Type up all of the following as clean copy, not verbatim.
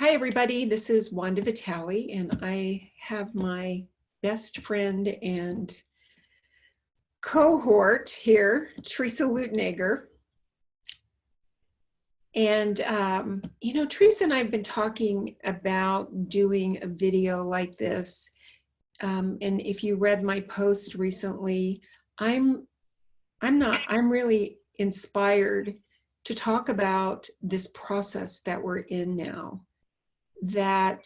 Hi, everybody. This is Wanda Vitale, and I have my best friend and cohort here, Theresa Luttenegger. And, Theresa and I have been talking about doing a video like this. And if you read my post recently, I'm really inspired to talk about this process that we're in now. That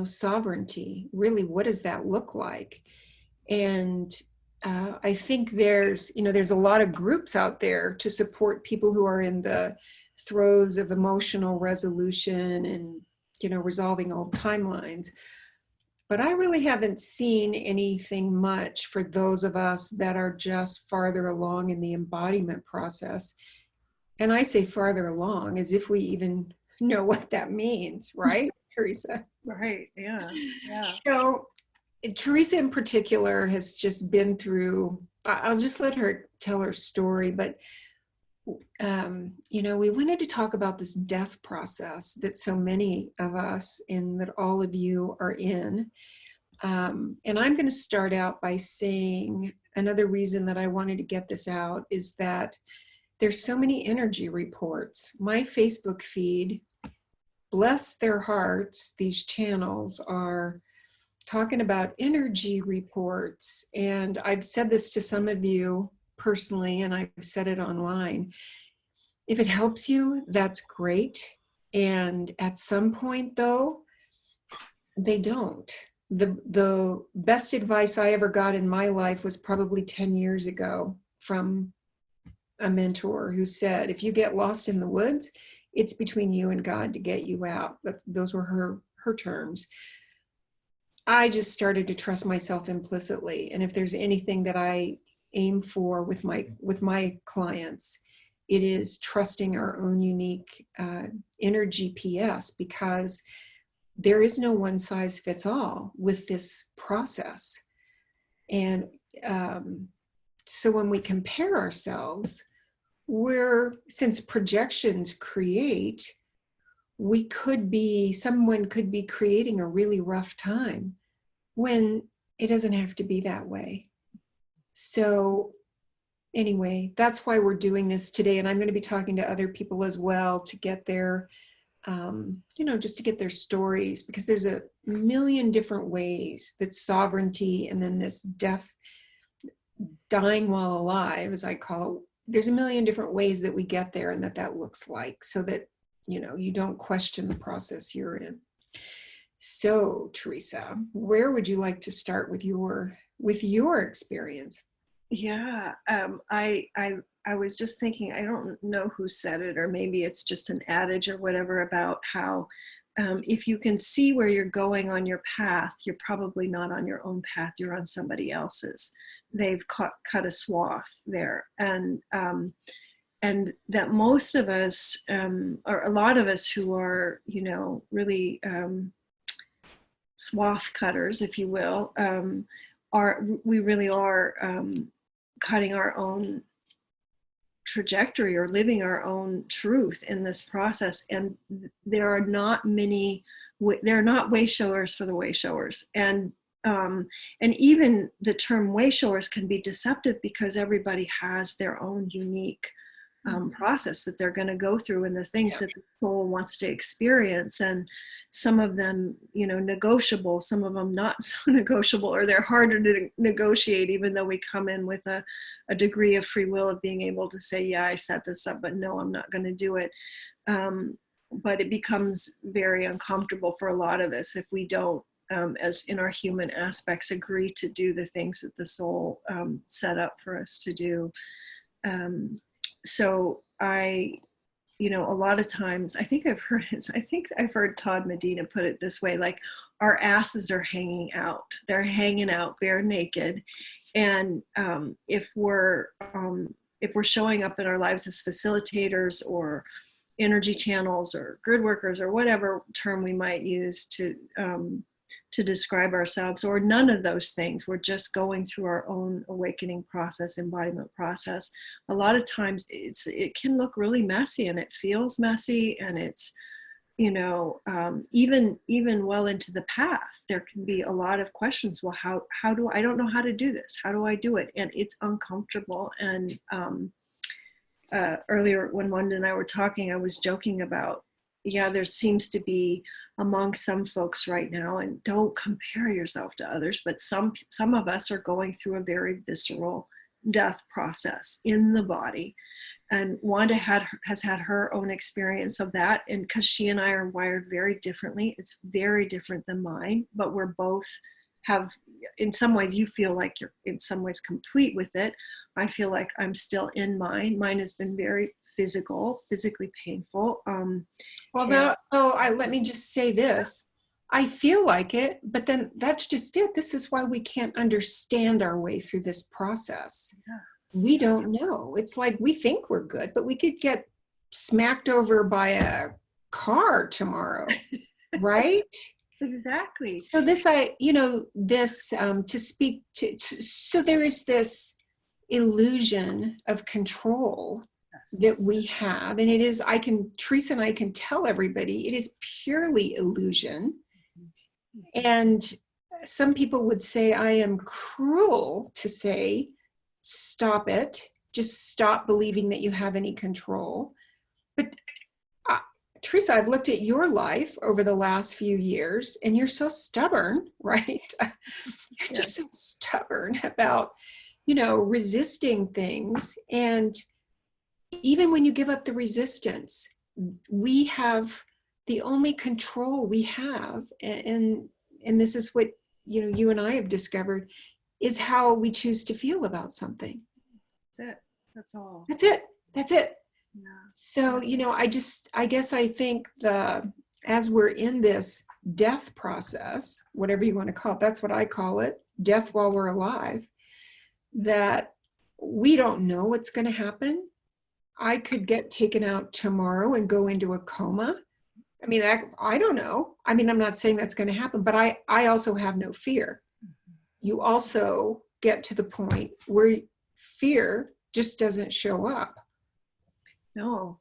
sovereignty, really, what does that look like? And I think there's a lot of groups out there to support people who are in the throes of emotional resolution and resolving old timelines, but I really haven't seen anything much for those of us that are just farther along in the embodiment process. And I say farther along as if we even know what that means, right, Theresa? Right, yeah. So Theresa in particular has just been through, I'll just let her tell her story, but we wanted to talk about this death process that so many of us and that all of you are in. And I'm going to start out by saying another reason that I wanted to get this out is that there's so many energy reports. My Facebook feed, bless their hearts, these channels are talking about energy reports. And I've said this to some of you personally, and I've said it online. If it helps you, that's great. And at some point, though, they don't. The best advice I ever got in my life was probably 10 years ago from a mentor who said, if you get lost in the woods, it's between you and God to get you out. Those were her terms. I just started to trust myself implicitly. And if there's anything that I aim for with my clients, it is trusting our own unique inner GPS, because there is no one size fits all with this process. And so when we compare ourselves, since projections create, someone could be creating a really rough time when it doesn't have to be that way. So anyway, that's why we're doing this today. And I'm going to be talking to other people as well to get their, just to get their stories, because there's a million different ways that sovereignty and then this death, dying while alive, as I call it, there's a million different ways that we get there and that looks like, so that you don't question the process you're in. So, Theresa, where would you like to start with your experience? Yeah, I was just thinking, I don't know who said it, or maybe it's just an adage or whatever, about how if you can see where you're going on your path, you're probably not on your own path, you're on somebody else's. They've cut a swath there. And that most of us, or a lot of us who are, really swath cutters, if you will, we really are cutting our own trajectory or living our own truth in this process. And there are not way showers for the way showers. And even the term way showers can be deceptive, because everybody has their own unique process that they're going to go through, and the things that the soul wants to experience, and some of them negotiable, some of them not so negotiable, or they're harder to negotiate, even though we come in with a degree of free will of being able to say, yeah, I set this up, but no, I'm not going to do it. But it becomes very uncomfortable for a lot of us if we don't, as in our human aspects, agree to do the things that the soul set up for us to do. So a lot of times, I think I've heard Todd Medina put it this way, like, our asses are hanging out. They're hanging out bare naked. And if we're showing up in our lives as facilitators or energy channels or grid workers or whatever term we might use to describe ourselves, or none of those things, we're just going through our own awakening process, embodiment process, a lot of times it can look really messy, and it feels messy, and it's even well into the path, there can be a lot of questions. Well, how do I don't know how to do this? How do I do it? And it's uncomfortable. And earlier when Wanda and I were talking, I was joking about, yeah, there seems to be among some folks right now, and don't compare yourself to others, but some of us are going through a very visceral death process in the body. And Wanda has had her own experience of that. And because she and I are wired very differently, it's very different than mine, but we're both have, in some ways, you feel like you're in some ways complete with it. I feel like I'm still in mine. Mine has been very physically painful. Let me just say this. I feel like it, but then that's just it. This is why we can't understand our way through this process. We don't know. It's like we think we're good, but we could get smacked over by a car tomorrow, right? Exactly. So so there is this illusion of control that we have, and Theresa and I can tell everybody it is purely illusion. And some people would say I am cruel to say, stop it, just stop believing that you have any control. But Theresa, I've looked at your life over the last few years, and you're so stubborn, right? You're just so stubborn about, resisting things. And even when you give up the resistance, we have the only control we have, and this is what you and I have discovered, is how we choose to feel about something. That's it. That's all. That's it. Yeah. So, I guess I think as we're in this death process, whatever you want to call it, that's what I call it, death while we're alive, that we don't know what's going to happen. I could get taken out tomorrow and go into a coma. I mean, I don't know. I mean, I'm not saying that's going to happen, but I also have no fear. You also get to the point where fear just doesn't show up. No.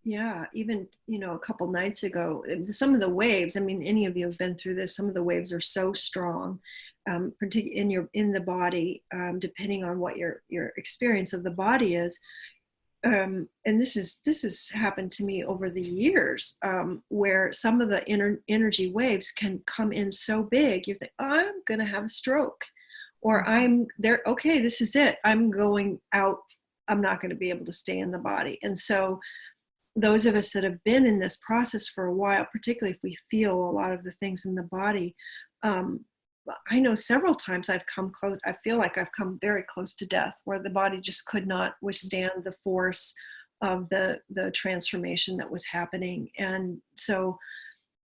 Yeah. Even, a couple nights ago, some of the waves, I mean, any of you have been through this, some of the waves are so strong, particularly in the body, depending on what your experience of the body is. And this has happened to me over the years, where some of the energy waves can come in so big, you think, oh, I'm going to have a stroke, or I'm there. Okay, this is it. I'm going out. I'm not going to be able to stay in the body. And so those of us that have been in this process for a while, particularly if we feel a lot of the things in the body, I know several times I've come close. I feel like I've come very close to death, where the body just could not withstand the force of the transformation that was happening. And so,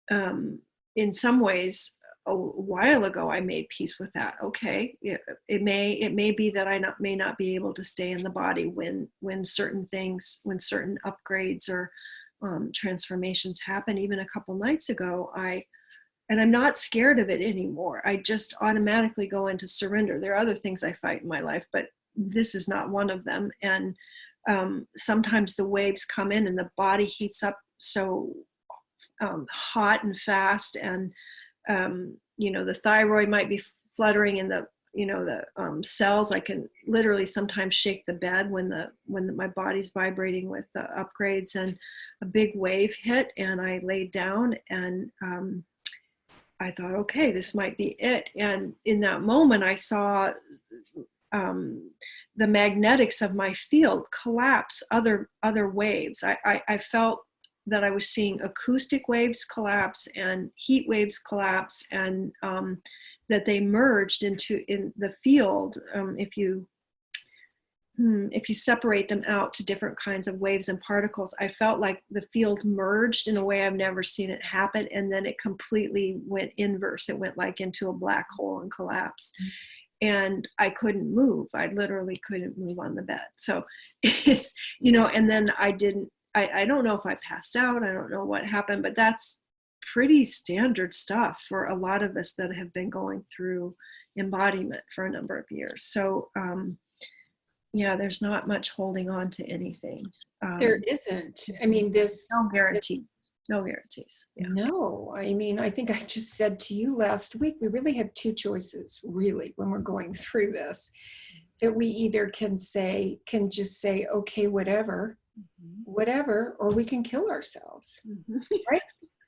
in some ways, a while ago, I made peace with that. Okay, it may be that I may not be able to stay in the body when certain upgrades or transformations happen. Even a couple nights ago, and I'm not scared of it anymore. I just automatically go into surrender. There are other things I fight in my life, but this is not one of them. And sometimes the waves come in and the body heats up so hot and fast. And, the thyroid might be fluttering in the cells. I can literally sometimes shake the bed when my body's vibrating with the upgrades, and a big wave hit and I laid down, and I thought, okay, this might be it. And in that moment, I saw the magnetics of my field collapse other waves. I felt that I was seeing acoustic waves collapse and heat waves collapse, and that they merged in the field. If you separate them out to different kinds of waves and particles, I felt like the field merged in a way I've never seen it happen. And then it completely went inverse. It went like into a black hole and collapsed. And I couldn't move. I literally couldn't move on the bed. So it's, and then I don't know if I passed out. I don't know what happened, but that's pretty standard stuff for a lot of us that have been going through embodiment for a number of years. So, yeah, there's not much holding on to anything. There isn't. I mean, No guarantees. No guarantees. Yeah. No, I mean, I think I just said to you last week, we really have two choices, really, when we're going through this, that we either can just say, okay, whatever, or we can kill ourselves, right?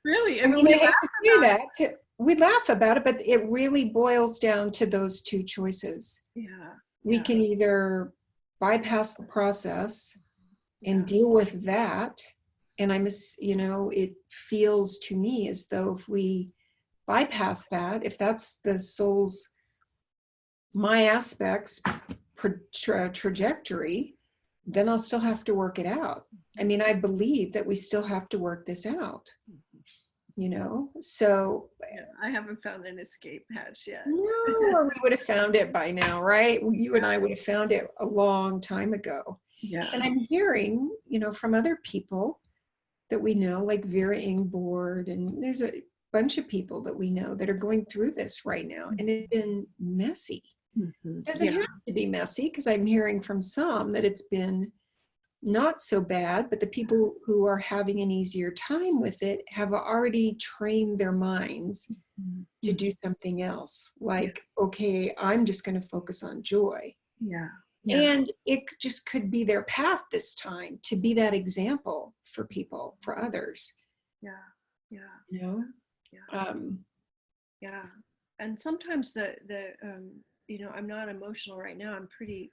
Really? I I mean, mean, we I hate laugh to say about it. that. We laugh about it, but it really boils down to those two choices. Yeah. We Yeah. can either bypass the process Yeah. and deal with that. And it feels to me as though if we bypass that, if that's the soul's, my aspects trajectory, then I'll still have to work it out. I mean, I believe that we still have to work this out, so. Yeah, I haven't found an escape hatch yet. No, or we would have found it by now, right? You and I would have found it a long time ago. Yeah. And I'm hearing, from other people that we know, like Vera Ingborg, and there's a bunch of people that we know that are going through this right now, and it's been messy. It doesn't have to be messy, because I'm hearing from some that it's been not so bad, but the people who are having an easier time with it have already trained their minds to do something else. Like, okay, I'm just going to focus on joy. Yeah. And it just could be their path this time to be that example for people, for others. Yeah. Yeah. Yeah. Yeah. And sometimes I'm not emotional right now. I'm pretty,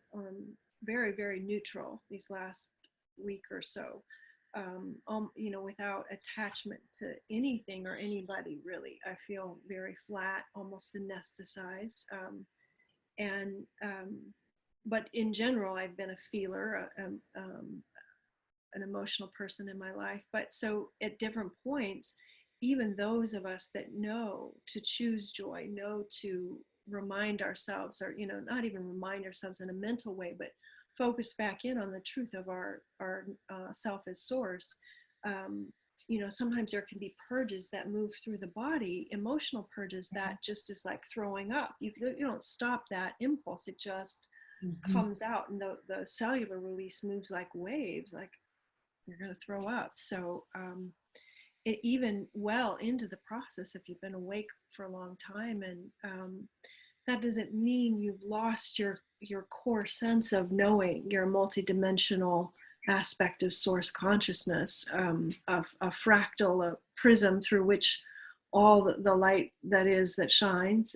very, very neutral these last week or so. Without attachment to anything or anybody, really. I feel very flat, almost anesthetized. But in general, I've been a feeler, an emotional person in my life. But so at different points, even those of us that know to choose joy, know to remind ourselves, or, not even remind ourselves in a mental way, but focus back in on the truth of our self as source. Sometimes there can be purges that move through the body, emotional purges that just is like throwing up. You don't stop that impulse. It just comes out, and the cellular release moves like waves, like you're going to throw up. So even well into the process, if you've been awake for a long time, and that doesn't mean you've lost your core sense of knowing. You're a multidimensional aspect of source consciousness, a fractal, a prism through which all the light that shines.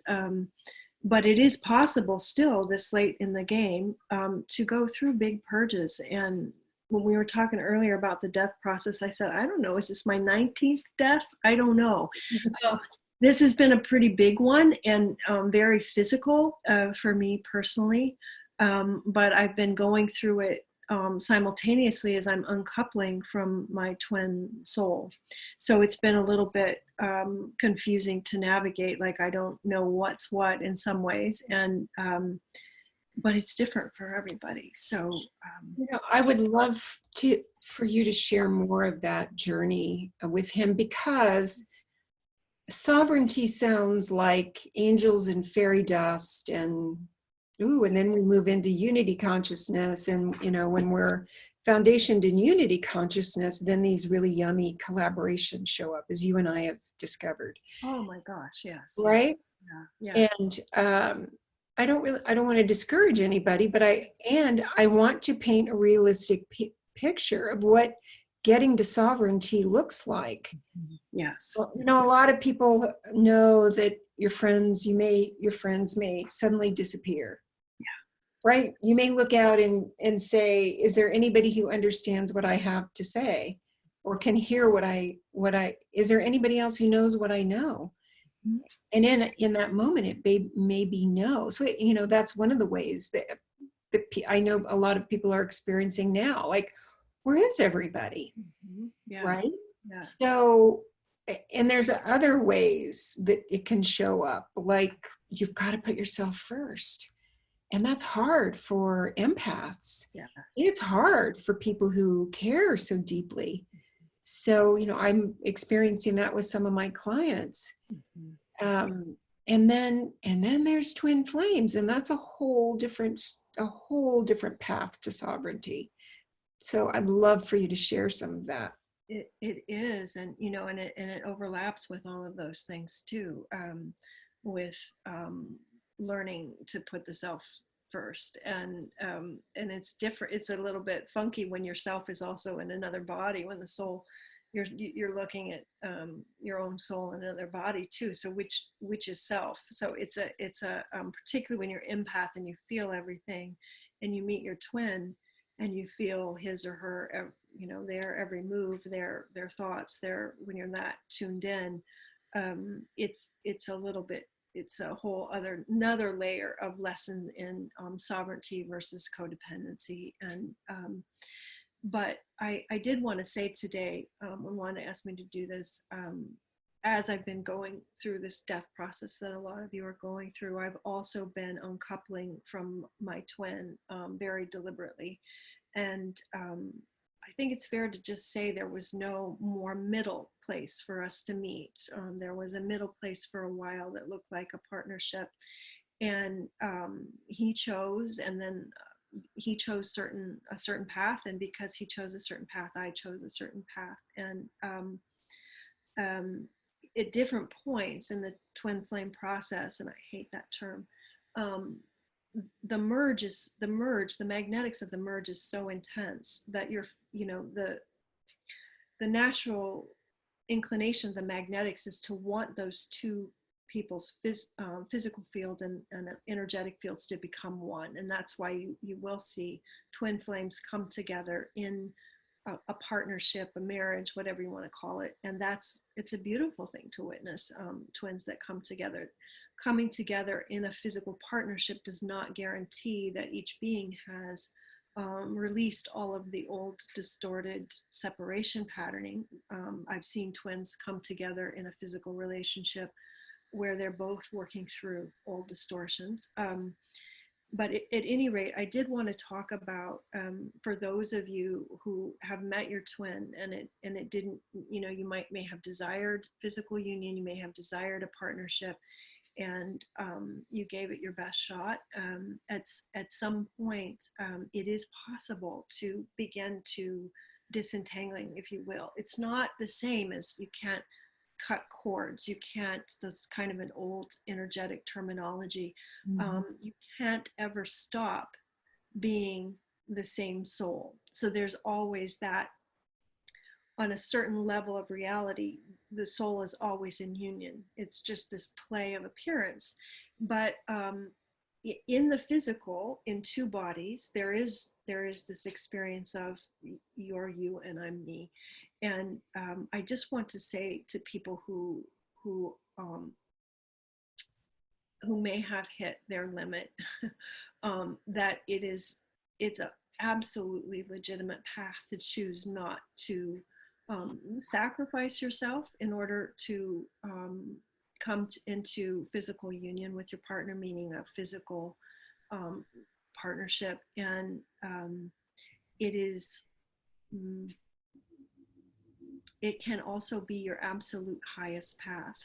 But it is possible still this late in the game to go through big purges. And when we were talking earlier about the death process, I said, I don't know, is this my 19th death? I don't know. This has been a pretty big one, and very physical for me personally. But I've been going through it simultaneously as I'm uncoupling from my twin soul. So it's been a little bit confusing to navigate. Like, I don't know what's what in some ways. And but it's different for everybody. So I would love for you to share more of that journey with him, because sovereignty sounds like angels and fairy dust, and then we move into unity consciousness, and when we're foundationed in unity consciousness, then these really yummy collaborations show up, as you and I have discovered. oh my gosh, yes. Right. Yeah. And I don't want to discourage anybody, but I want to paint a realistic picture of what getting to sovereignty looks like. Yes. Well, a lot of people know that your friends may suddenly disappear. Yeah. Right? You may look out and say, is there anybody who understands what I have to say, or can hear is there anybody else who knows what I know? Mm-hmm. And in that moment, it may be no. So, that's one of the ways that I know a lot of people are experiencing now. Like, where is everybody? Mm-hmm. Yeah. Right? Yeah. So, and there's other ways that it can show up. Like, you've got to put yourself first. And that's hard for empaths. Yes. It's hard for people who care so deeply. So, I'm experiencing that with some of my clients. Mm-hmm. And then there's twin flames, and that's a whole different path to sovereignty. So I'd love for you to share some of that. It is, and you know, and it overlaps with all of those things too, with learning to put the self first, and it's different. It's a little bit funky when your self is also in another body. When the soul, you're looking at your own soul in another body too. So which is self? So it's a particularly when you're empath and you feel everything, and you meet your twin and you feel his or her, you know, their every move, their thoughts, their, when you're that tuned in, it's a little bit, it's a whole another layer of lesson in sovereignty versus codependency. And but I did want to say today, when Wanda asked me to do this, as I've been going through this death process that a lot of you are going through, I've also been uncoupling from my twin very deliberately. And I think it's fair to just say there was no more middle place for us to meet. There was a middle place for a while that looked like a partnership. And he chose, and then he chose a certain path. And because he chose a certain path, I chose a certain path. And at different points in the twin flame process, and I hate that term, the magnetics of the merge is so intense that you're, you know, the natural inclination of the magnetics is to want those two people's physical fields and energetic fields to become one. And that's why you will see twin flames come together in a partnership, a marriage, whatever you want to call it. And it's a beautiful thing to witness, twins that come together. Coming together in a physical partnership does not guarantee that each being has released all of the old distorted separation patterning. I've seen twins come together in a physical relationship where they're both working through old distortions. But at any rate, I did want to talk about, for those of you who have met your twin and it didn't, you know, you may have desired physical union, you may have desired a partnership, and you gave it your best shot. At some point, it is possible to begin to disentangling, if you will. It's not the same as you can't cut cords. You can't, that's kind of an old energetic terminology. You can't ever stop being the same soul. So there's always that, on a certain level of reality, the soul is always in union. It's just this play of appearance. But in the physical, in two bodies, there is this experience of you're you and I'm me. And I just want to say to people who may have hit their limit, that it's an absolutely legitimate path to choose not to sacrifice yourself in order to come into physical union with your partner, meaning a physical partnership. And it is, it can also be your absolute highest path.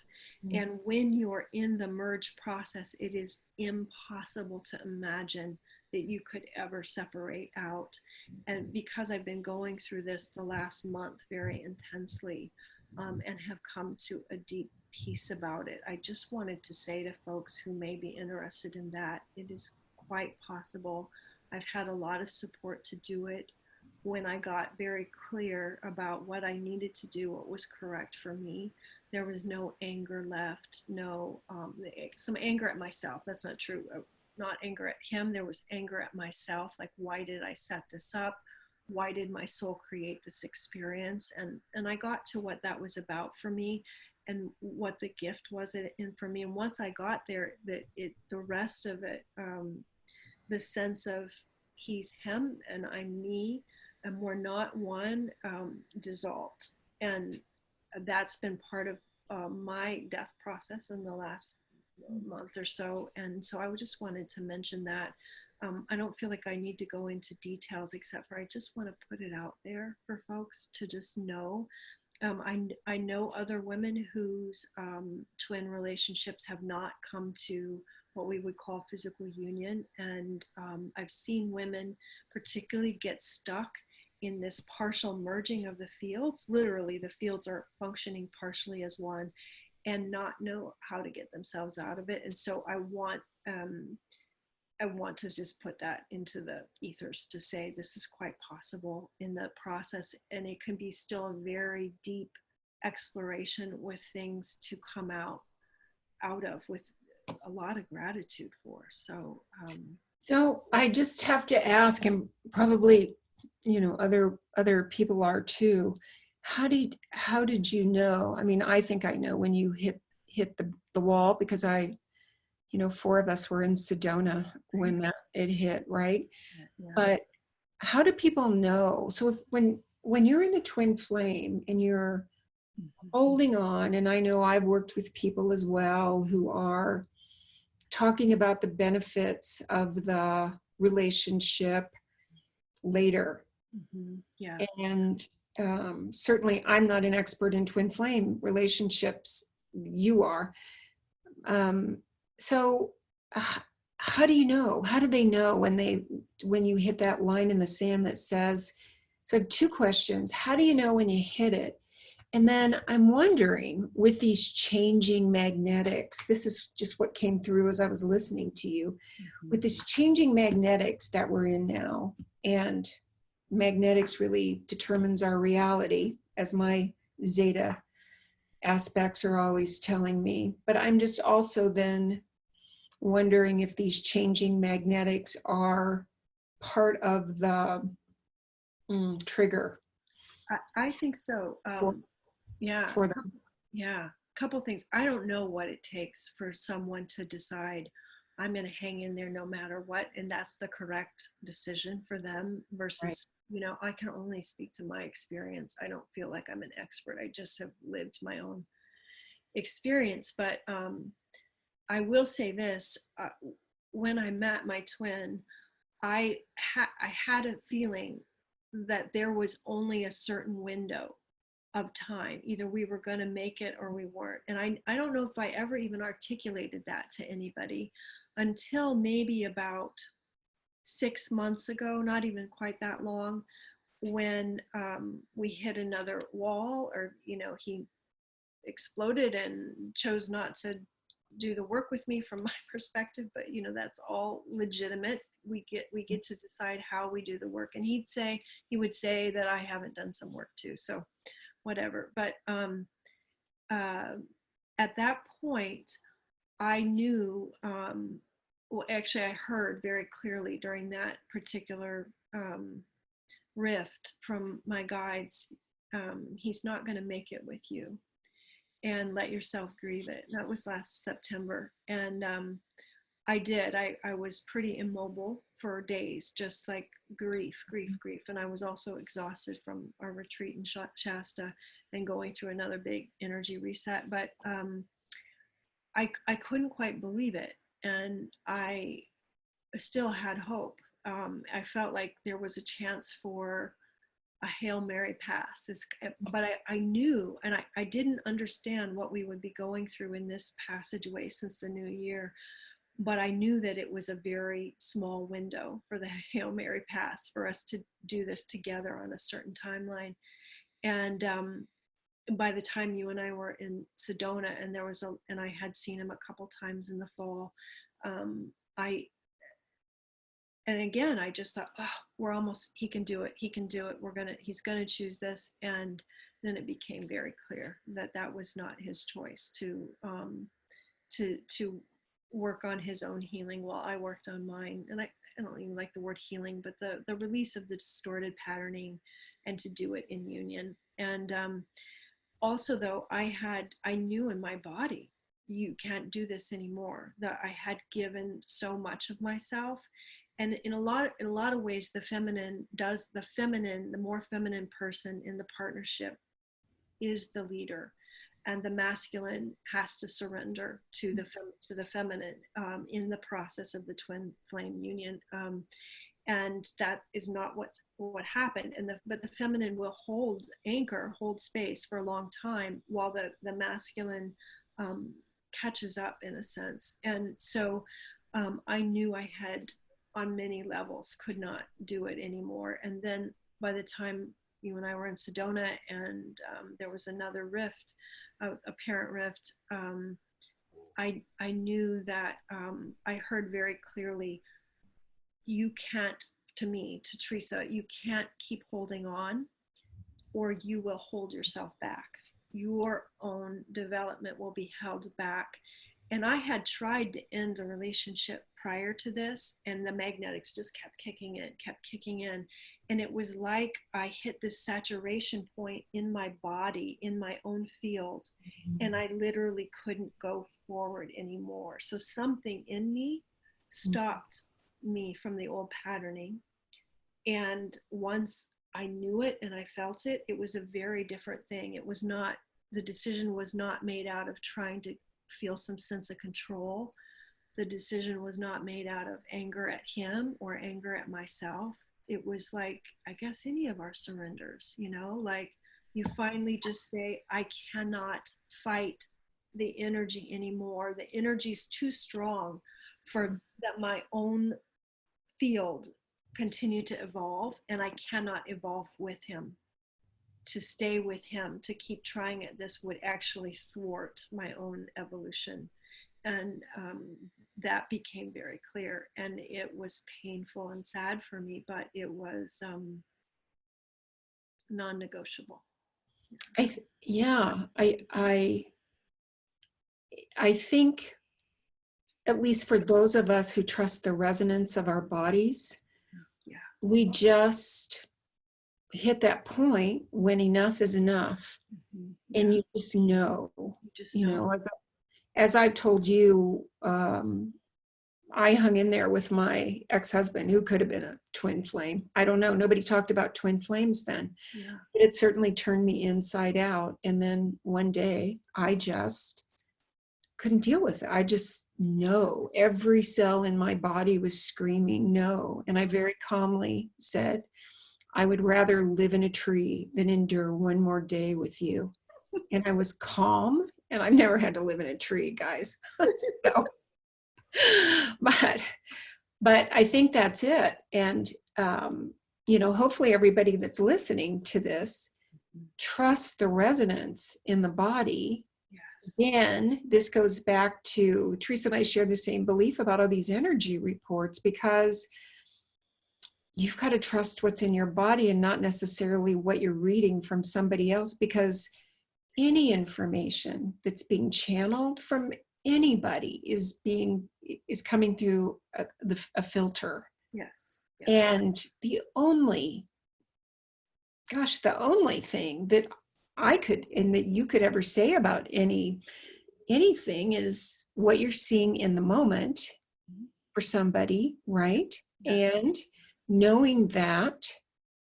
And when you're in the merge process, it is impossible to imagine that you could ever separate out. And because I've been going through this the last month very intensely, and have come to a deep peace about it, I just wanted to say to folks who may be interested in that, it is quite possible. I've had a lot of support to do it. When I got very clear about what I needed to do, what was correct for me, there was no anger left, no, some anger at myself. That's not true. Not anger at him. There was anger at myself. Like, why did I set this up? Why did my soul create this experience? And I got to what that was about for me and what the gift was in for me. And once I got there, the rest of it, the sense of he's him and I'm me, and we're not one, dissolved. And that's been part of my death process in the last month or so. And so I just wanted to mention that. I don't feel like I need to go into details, except for I just want to put it out there for folks to just know. I know other women whose twin relationships have not come to what we would call physical union. And I've seen women particularly get stuck in this partial merging of the fields. Literally, the fields are functioning partially as one, and not know how to get themselves out of it. And so I want to just put that into the ethers to say this is quite possible in the process, and it can be still a very deep exploration with things to come out of with a lot of gratitude for. So So I just have to ask, and probably, other people are too. How did you know? I mean, I think I know when you hit the wall, because four of us were in Sedona when it hit, right? yeah. But how do people know? So when you're in the twin flame and you're holding on, and I know I've worked with people as well who are talking about the benefits of the relationship later. Yeah. And certainly I'm not an expert in twin flame relationships. You are. So how do you know? How do they know when you hit that line in the sand that says, so I have two questions. How do you know when you hit it? And then I'm wondering, with these changing magnetics, this is just what came through as I was listening to you, with this changing magnetics that we're in now, and magnetics really determines our reality, as my Zeta aspects are always telling me. But I'm just also then wondering if these changing magnetics are part of the trigger. I think so. Yeah. For them. Yeah. Couple things. I don't know what it takes for someone to decide I'm going to hang in there no matter what, and that's the correct decision for them versus, Right. I can only speak to my experience. I don't feel like I'm an expert. I just have lived my own experience. But I will say this, when I met my twin, I had a feeling that there was only a certain window of time. Either we were going to make it or we weren't. And I don't know if I ever even articulated that to anybody until maybe about 6 months ago, not even quite that long, when we hit another wall, or, he exploded and chose not to do the work with me from my perspective, but that's all legitimate. We get to decide how we do the work, and he would say that I haven't done some work too, so whatever. But at that point I knew, well, actually I heard very clearly during that particular rift from my guides, he's not going to make it with you, and let yourself grieve it. That was last September. And I did. I was pretty immobile for days, just like grief. And I was also exhausted from our retreat in Shasta and going through another big energy reset. But I couldn't quite believe it. And I still had hope. I felt like there was a chance for a Hail Mary pass. But I knew, and I didn't understand what we would be going through in this passageway since the new year, but I knew that it was a very small window for the Hail Mary pass for us to do this together on a certain timeline. And by the time you and I were in Sedona, and I had seen him a couple times in the fall, and again, I just thought, he can do it. He's going to choose this. And then it became very clear that that was not his choice to work on his own healing while I worked on mine. And I don't even like the word healing, but the release of the distorted patterning, and to do it in union. And also though, I knew in my body, you can't do this anymore, that I had given so much of myself. And in a lot of ways, the more feminine person in the partnership is the leader, and the masculine has to surrender to the feminine in the process of the twin flame union. And that is not what happened. But the feminine will hold space for a long time, while the masculine catches up in a sense. And so I knew I had, on many levels, could not do it anymore. And then by the time you and I were in Sedona, and there was another rift, a parent rift, I knew that I heard very clearly, you can't, to me, to Theresa, you can't keep holding on, or you will hold yourself back. Your own development will be held back. And I had tried to end the relationship prior to this, and the magnetics just kept kicking in. And it was like I hit this saturation point in my body, in my own field, and I literally couldn't go forward anymore. So something in me stopped me from the old patterning. And once I knew it and I felt it, it was a very different thing. It was not, the decision was not made out of trying to feel some sense of control. The decision was not made out of anger at him or anger at myself. It was like, I guess, any of our surrenders, you know, like you finally just say, I cannot fight the energy anymore. The energy is too strong for that my own field continue to evolve, and I cannot evolve with him. To stay with him, to keep trying it, this would actually thwart my own evolution. And that became very clear, and it was painful and sad for me, but it was non-negotiable. I think, at least for those of us who trust the resonance of our bodies, we just hit that point when enough is enough. And you just know, you know, as I've told you, I hung in there with my ex-husband, who could have been a twin flame. I don't know. Nobody talked about twin flames then. But it certainly turned me inside out. And then one day I just couldn't deal with it. I just know, every cell in my body was screaming no. And I very calmly said, I would rather live in a tree than endure one more day with you. And I was calm, and I've never had to live in a tree, guys. So, but I think that's it. And, you know, hopefully everybody that's listening to this trusts the resonance in the body. Then this goes back to, Theresa and I share the same belief about all these energy reports, because you've got to trust what's in your body and not necessarily what you're reading from somebody else, because any information that's being channeled from anybody is coming through a filter. Yes. And the only thing that I could, and that you could ever say about anything is what you're seeing in the moment for somebody, right? And knowing that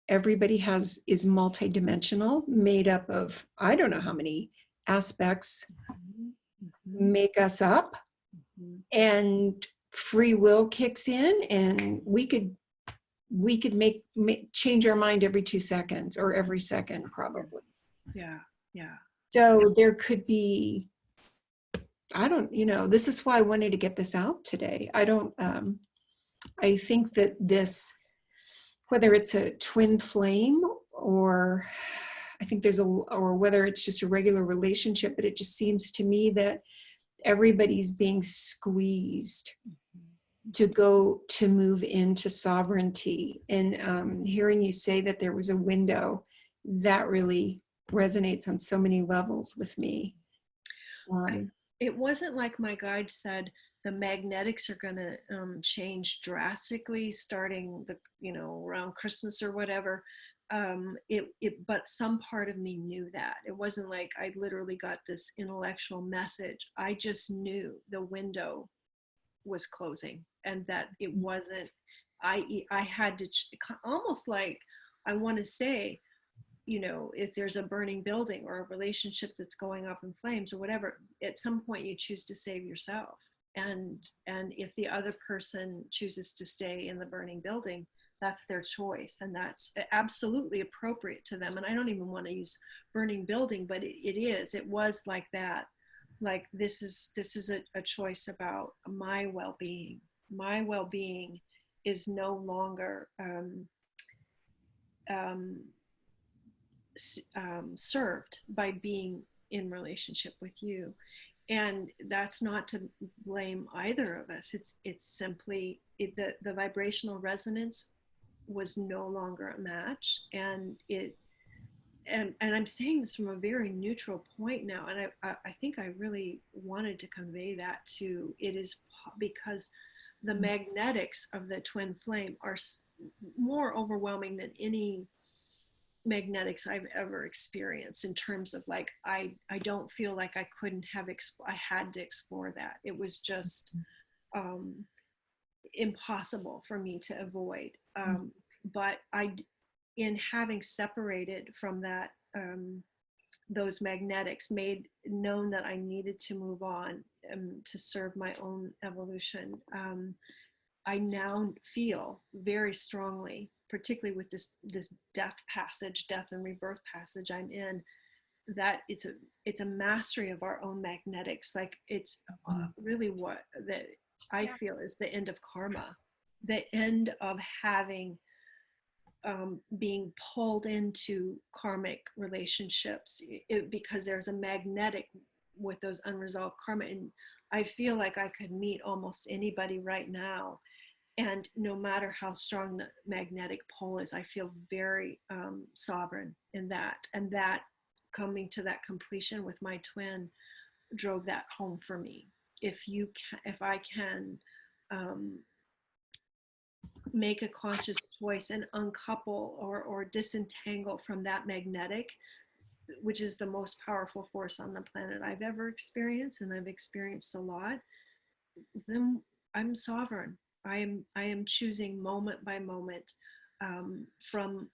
everybody is multidimensional, made up of, I don't know how many aspects make us up, and free will kicks in, and we could change our mind every 2 seconds, or every second, probably. So there could be, this is why I wanted to get this out today. I think that this, whether it's a twin flame, or I think or whether it's just a regular relationship, but it just seems to me that everybody's being squeezed to move into sovereignty. And hearing you say that there was a window, that really resonates on so many levels with me. It wasn't like my guide said, the magnetics are going to change drastically starting around Christmas or whatever. But some part of me knew that. It wasn't like I literally got this intellectual message. I just knew the window was closing, and that it wasn't, I had to, almost like, I want to say, if there's a burning building or a relationship that's going up in flames or whatever, at some point you choose to save yourself. And if the other person chooses to stay in the burning building, that's their choice, and that's absolutely appropriate to them. And I don't even want to use burning building, but it was like that. Like, this is a choice about my well-being. My well-being is no longer um, served by being in relationship with you. And that's not to blame either of us. It's simply the vibrational resonance was no longer a match, and I'm saying this from a very neutral point now, and I think I really wanted to convey that too. It is because the magnetics of the twin flame are more overwhelming than any magnetics I've ever experienced, in terms of like I don't feel like I couldn't have I had to explore that. It was just impossible for me to avoid. But in having separated from that, those magnetics, made known that I needed to move on to serve my own evolution. I now feel very strongly, particularly with this death and rebirth passage I'm in, that it's a mastery of our own magnetics. Like it's really what that I feel is the end of karma, the end of having being pulled into karmic relationships, because there's a magnetic with those unresolved karma. And I feel like I could meet almost anybody right now, and no matter how strong the magnetic pull is, I feel very sovereign in that. And that, coming to that completion with my twin, drove that home for me. If I can make a conscious choice and uncouple or disentangle from that magnetic, which is the most powerful force on the planet I've ever experienced, and I've experienced a lot, then I'm sovereign. I am choosing moment by moment, from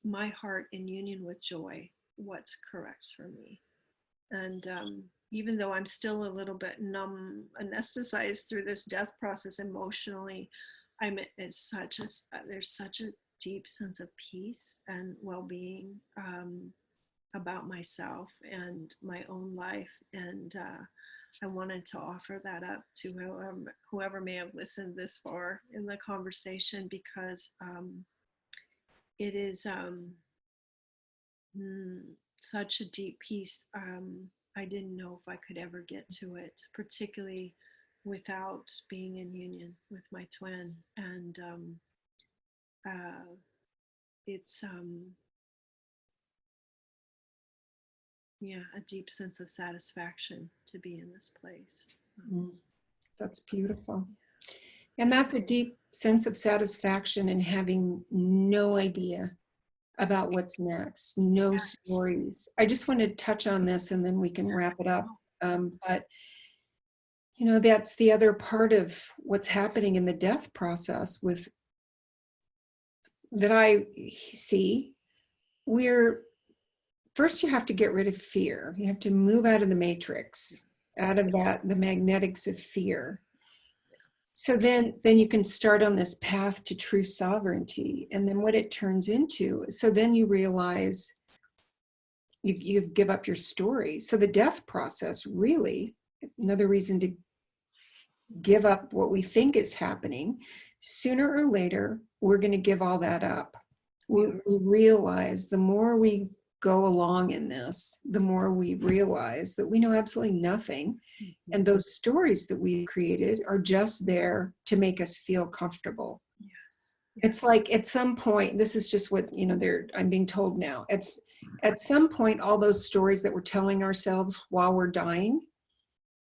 my heart in union with joy, what's correct for me. And even though I'm still a little bit numb, anesthetized through this death process emotionally, there's such a deep sense of peace and well-being about myself and my own life. And I wanted to offer that up to whoever may have listened this far in the conversation, because it is such a deep peace. I didn't know if I could ever get to it, particularly without being in union with my twin. And it's a deep sense of satisfaction to be in this place. That's beautiful. And that's a deep sense of satisfaction in having no idea about what's next, no stories. I just want to touch on this and then we can wrap it up. But you know, that's the other part of what's happening in the death process that I see. First you have to get rid of fear. You have to move out of the matrix, out of the magnetics of fear. So then you can start on this path to true sovereignty. And then what it turns into, so then you realize you give up your story. So the death process, really, another reason to give up what we think is happening, sooner or later, we're going to give all that up. We realize the more we go along in this, the more we realize that we know absolutely nothing. And those stories that we created are just there to make us feel comfortable. Yes. It's like at some point, this is just what, I'm being told now. It's at some point, all those stories that we're telling ourselves while we're dying,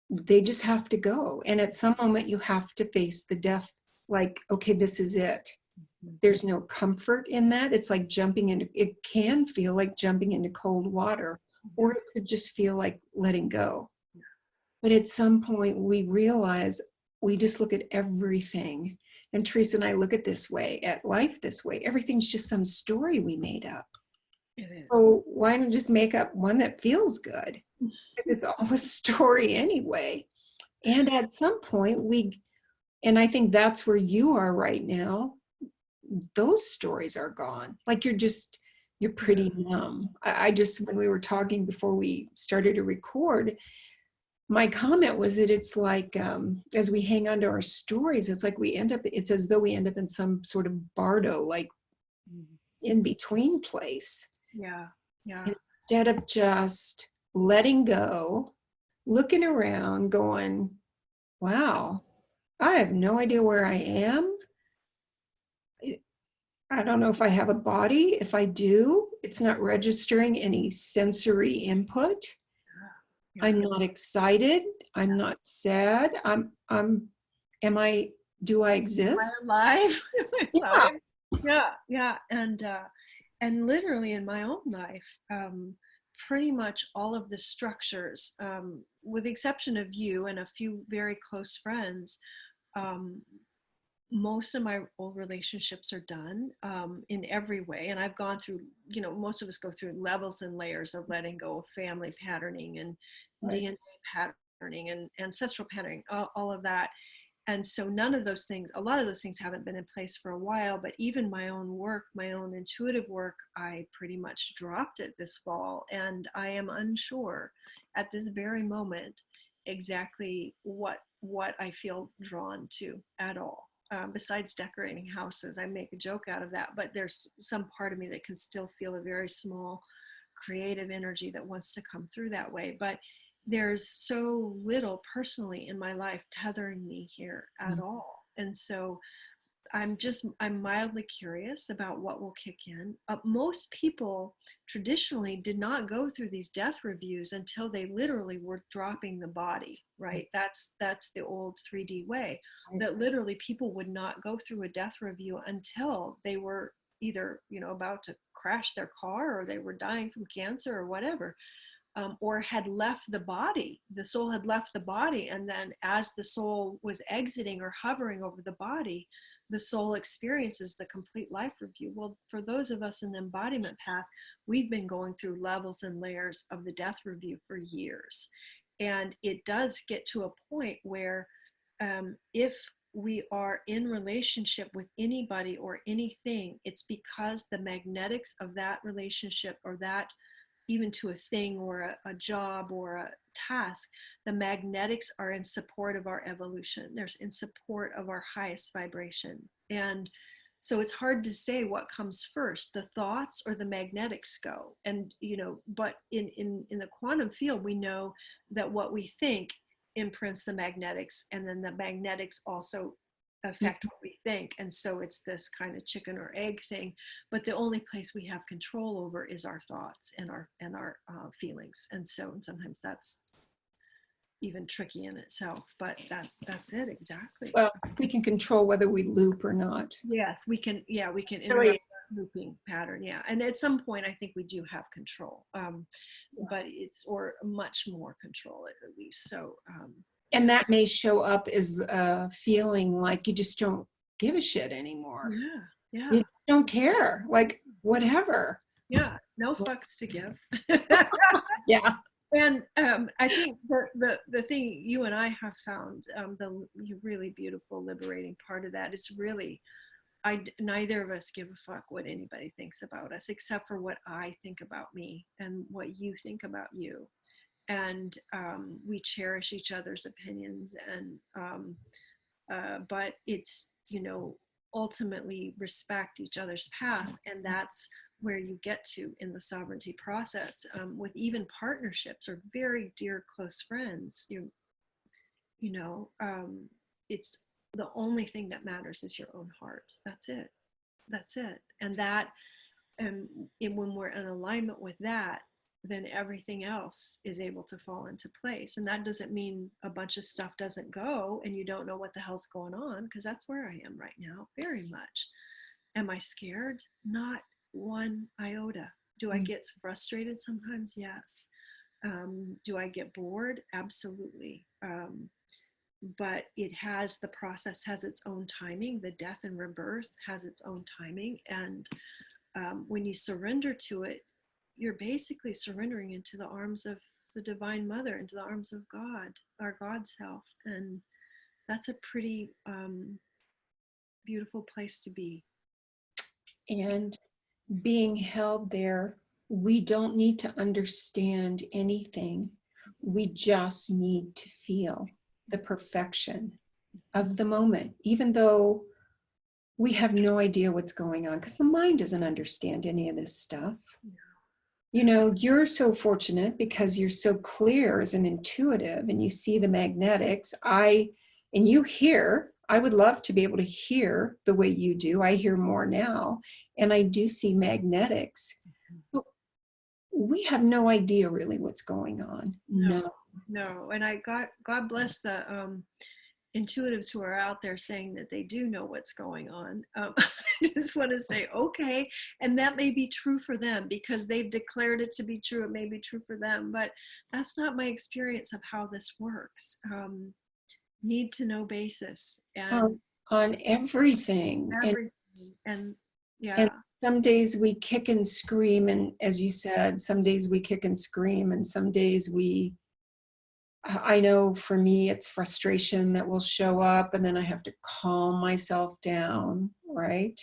they just have to go. And at some moment you have to face the death, like, okay, this is it. There's no comfort in that. It's like it can feel like jumping into cold water, or it could just feel like letting go. But at some point we realize, we just look at everything. And Theresa and I look at life this way. Everything's just some story we made up. It is. So why not just make up one that feels good? It's all a story anyway. And at some point and I think that's where you are right now, those stories are gone. Like you're pretty numb. I just, when we were talking before we started to record, my comment was that it's like, as we hang on to our stories, it's like it's as though we end up in some sort of bardo, like in between place. Yeah. Yeah. Instead of just letting go, looking around, going, wow, I have no idea where I am. I don't know if I have a body. If I do, it's not registering any sensory input. Yeah. I'm not excited. I'm not sad. Am I, do I Am I exist? alive? Am I Yeah. alive? Yeah. Yeah. And literally in my own life, pretty much all of the structures, with the exception of you and a few very close friends, um, most of my old relationships are done, in every way. And I've gone through, most of us go through levels and layers of letting go of family patterning and Right. DNA patterning and ancestral patterning, all of that. And so none of those things, a lot of those things haven't been in place for a while, but even my own work, my own intuitive work, I pretty much dropped it this fall. And I am unsure at this very moment exactly what I feel drawn to at all. Besides decorating houses, I make a joke out of that, but there's some part of me that can still feel a very small creative energy that wants to come through that way. But there's so little personally in my life tethering me here at all. And so I'm mildly curious about what will kick in. Most people traditionally did not go through these death reviews until they literally were dropping the body, right? That's the old 3D way, that literally people would not go through a death review until they were either, about to crash their car, or they were dying from cancer or whatever. Or had left the body. The soul had left the body, and then as the soul was exiting or hovering over the body, the soul experiences the complete life review. Well, for those of us in the embodiment path, we've been going through levels and layers of the death review for years. And it does get to a point where, if we are in relationship with anybody or anything, it's because the magnetics of that relationship, or that, even to a thing or a job or a task, the magnetics are in support of our evolution. There's in support of our highest vibration. And so it's hard to say what comes first, the thoughts or the magnetics go. And, but in the quantum field, we know that what we think imprints the magnetics, and then the magnetics also affect what we think. And so it's this kind of chicken or egg thing, but the only place we have control over is our thoughts and our feelings. And sometimes that's even tricky in itself, but that's it exactly. Well, we can control whether we loop or not. Yes, we can. Yeah, we can Really? interrupt the looping pattern. Yeah, and at some point I think we do have control, but it's, or much more control at least. So And that may show up as a feeling like you just don't give a shit anymore. yeah, yeah, You don't care, like whatever. yeah, no fucks to give. Yeah. And I think the thing you and I have found, the really beautiful, liberating part of that is really, neither of us give a fuck what anybody thinks about us, except for what I think about me and what you think about you. And we cherish each other's opinions, and but it's, ultimately respect each other's path. And that's where you get to in the sovereignty process, with even partnerships or very dear close friends. It's the only thing that matters is your own heart. That's it. That's it. And that, and when we're in alignment with that, then everything else is able to fall into place. And that doesn't mean a bunch of stuff doesn't go and you don't know what the hell's going on, because that's where I am right now, very much. Am I scared? Not one iota. Do I get frustrated sometimes? Yes. Do I get bored? Absolutely. But the process has its own timing. The death and rebirth has its own timing. And when you surrender to it, you're basically surrendering into the arms of the Divine Mother, into the arms of God, our God self. And that's a pretty beautiful place to be. And being held there, we don't need to understand anything. We just need to feel the perfection of the moment, even though we have no idea what's going on because the mind doesn't understand any of this stuff. You know, you're so fortunate because you're so clear as an intuitive and you see the magnetics. And you hear, I would love to be able to hear the way you do. I hear more now, and I do see magnetics. But we have no idea really what's going on. No. No. And God bless the intuitives who are out there saying that they do know what's going on. I just want to say, okay, and that may be true for them because they've declared it to be true. It may be true for them, but that's not my experience of how this works. Need to know basis and On everything. everything. And And yeah, some days we kick and scream, and as you said, some days we kick and scream, and some days I know for me, it's frustration that will show up, and then I have to calm myself down, right?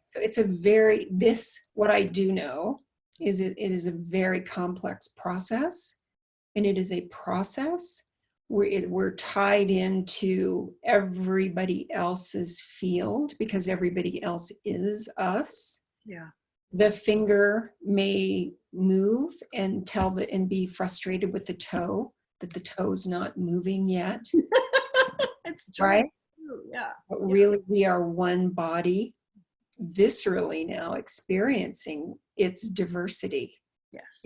So it's what I do know is it is a very complex process, and it is a process where we're tied into everybody else's field because everybody else is us. yeah. The finger may move and be frustrated with the toe that the toe's not moving yet. It's true. Right? Yeah. But really, we are one body, viscerally now experiencing its diversity. Yes.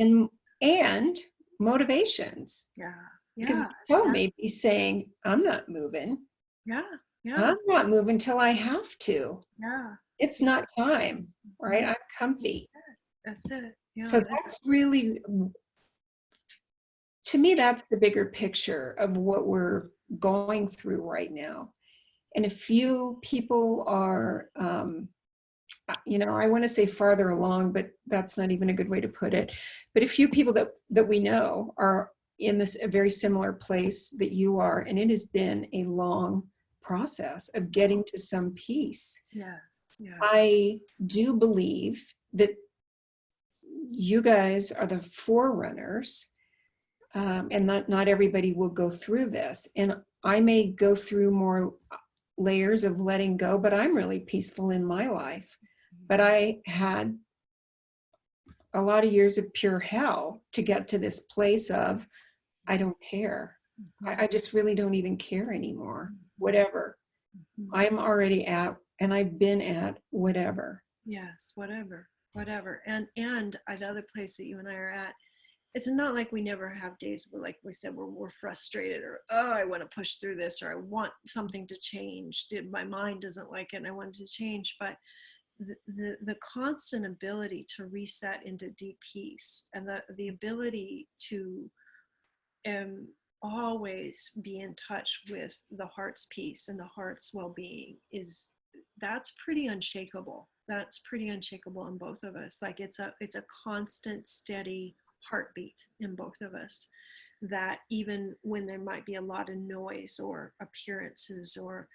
And motivations. Yeah. Because Yeah. the toe may be saying, I'm not moving. Yeah. Yeah. I'm not moving till I have to. Yeah. It's not time, right? I'm comfy. That's it. Yeah. So that's really, to me, that's the bigger picture of what we're going through right now. And a few people are, I want to say farther along, but that's not even a good way to put it. But a few people that we know are in a very similar place that you are, and it has been a long process of getting to some peace. Yes. Yeah. I do believe that you guys are the forerunners, and not everybody will go through this. And I may go through more layers of letting go, but I'm really peaceful in my life. But I had a lot of years of pure hell to get to this place of, I don't care. I just really don't even care anymore. Whatever. I'm already at, and I've been at whatever. Yes, whatever. And another place that you and I are at, it's not like we never have days where, like we said, we're frustrated or, oh, I want to push through this, or I want something to change. My mind doesn't like it and I want it to change. But the constant ability to reset into deep peace and the ability to always be in touch with the heart's peace and the heart's well-being that's pretty unshakable. That's pretty unshakable in both of us. Like it's a constant, steady heartbeat in both of us, that even when there might be a lot of noise or appearances or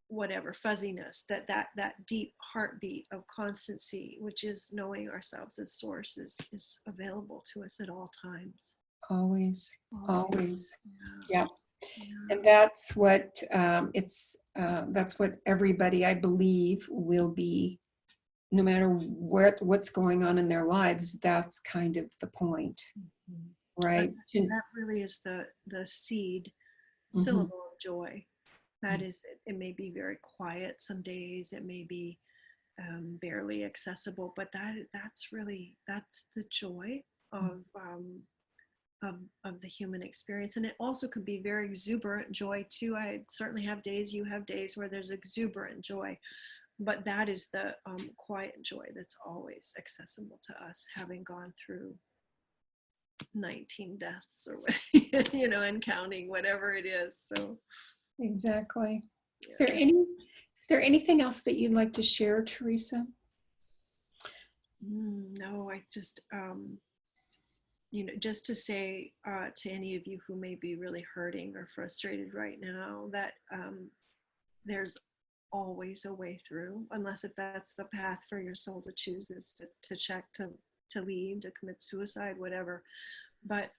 whatever fuzziness, that deep heartbeat of constancy, which is knowing ourselves as source, is available to us at all times. Always. Yeah. Yeah. And that's what that's what everybody, I believe, will be, no matter what's going on in their lives. That's kind of the point, right? That really is the seed syllable of joy. That is it. It may be very quiet some days. It may be barely accessible, but that's the joy of the human experience. And it also could be very exuberant joy too. I certainly have days, you have days where there's exuberant joy, but that is the quiet joy that's always accessible to us, having gone through 19 deaths or and counting, whatever it is. So Exactly. yeah. Is there anything else that you'd like to share, Theresa? No, I just just to say to any of you who may be really hurting or frustrated right now, that there's always a way through, unless if that's the path for your soul to choose, is to check, to leave, to commit suicide, whatever. But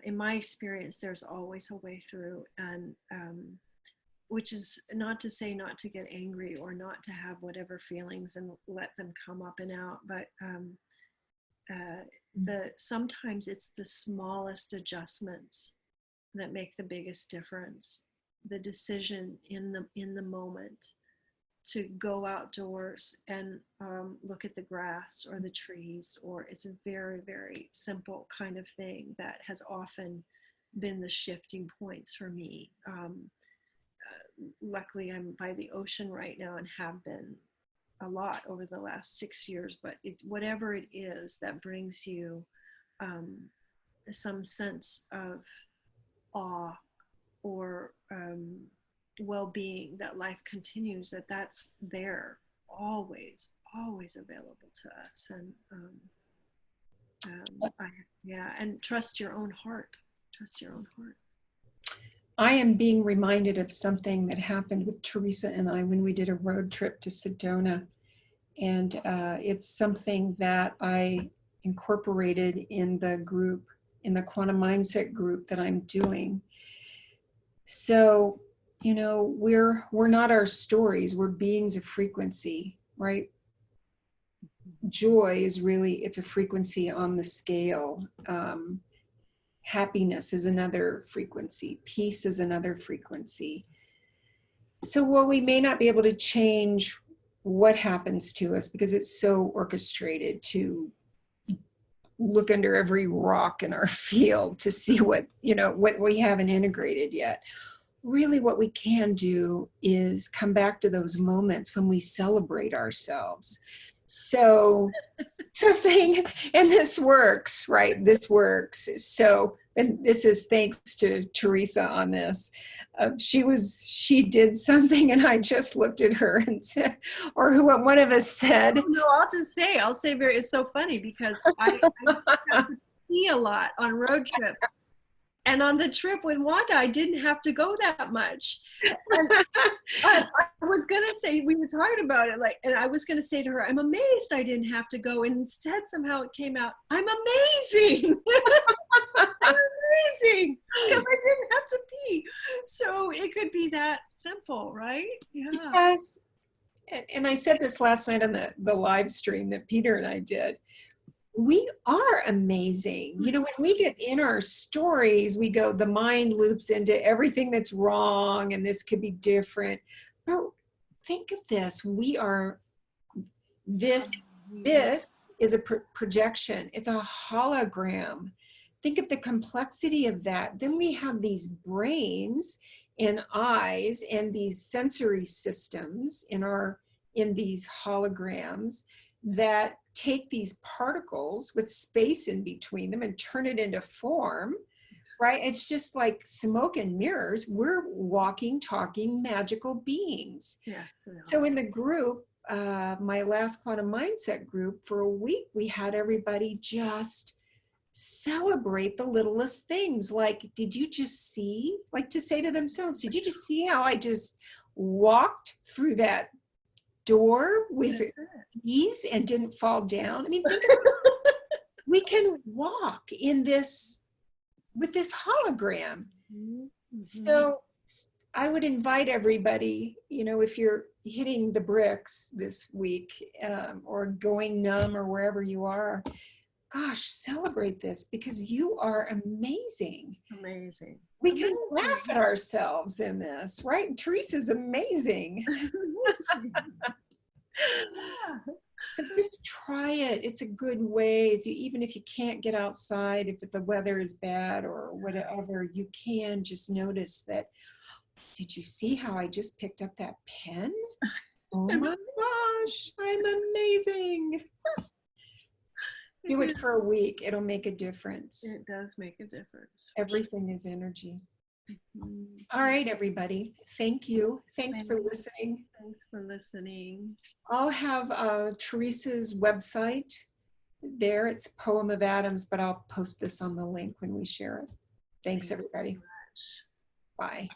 in my experience, there's always a way through. And which is not to say not to get angry or not to have whatever feelings and let them come up and out, but sometimes it's the smallest adjustments that make the biggest difference. The decision in the moment to go outdoors and look at the grass or the trees, or it's a very, very simple kind of thing that has often been the shifting points for me. Luckily, I'm by the ocean right now and have been a lot over the last 6 years, but whatever it is that brings you some sense of awe or well-being, that life continues, that's there, always available to us. And and trust your own heart. I am being reminded of something that happened with Theresa and I when we did a road trip to Sedona. And it's something that I incorporated in the group, in the quantum mindset group that I'm doing. So, we're not our stories, we're beings of frequency, right? Joy is really, it's a frequency on the scale. Happiness is another frequency. Peace is another frequency. So while we may not be able to change what happens to us because it's so orchestrated to look under every rock in our field to see what we haven't integrated yet, really what we can do is come back to those moments when we celebrate ourselves. So something, and this works, right? This works. So, and this is thanks to Theresa on this. She did something and I just looked at her and said, or who one of us said. No, I'll say it's so funny because I have to pee a lot on road trips. And on the trip with Wanda, I didn't have to go that much. And I was going to say, we were talking about it, and I was going to say to her, I'm amazed I didn't have to go. And instead, somehow it came out, I'm amazing. I'm amazing because I didn't have to pee. So it could be that simple, right? Yeah. Yes. And I said this last night on the live stream that Peter and I did. We are amazing. When we get in our stories, we go, the mind loops into everything that's wrong and this could be different. But think of this. This is a projection. It's a hologram. Think of the complexity of that. Then we have these brains and eyes and these sensory systems in these holograms that take these particles with space in between them and turn it into form, right? It's just like smoke and mirrors. We're walking, talking, magical beings. Yes. So in the group, my last quantum mindset group, for a week, we had everybody just celebrate the littlest things. Like, did you just see, like to say to themselves, did you just see how I just walked through that door with ease and didn't fall down? I mean, we can walk in this with this hologram. Mm-hmm. So I would invite everybody, if you're hitting the bricks this week or going numb or wherever you are, gosh, celebrate this because you are amazing. Amazing. We can laugh at ourselves in this, right? And Theresa's amazing. So just try it. It's a good way. Even if you can't get outside, if the weather is bad or whatever, you can just notice that. Did you see how I just picked up that pen? Oh my gosh, I'm amazing. Do it for a week. It'll make a difference. It does make a difference. Everything is energy. All right, everybody. Thank you. Thanks for listening. Thanks for listening. I'll have Theresa's website there. It's Poem of Atoms, but I'll post this on the link when we share it. Thanks, everybody. Thank you so much. Bye.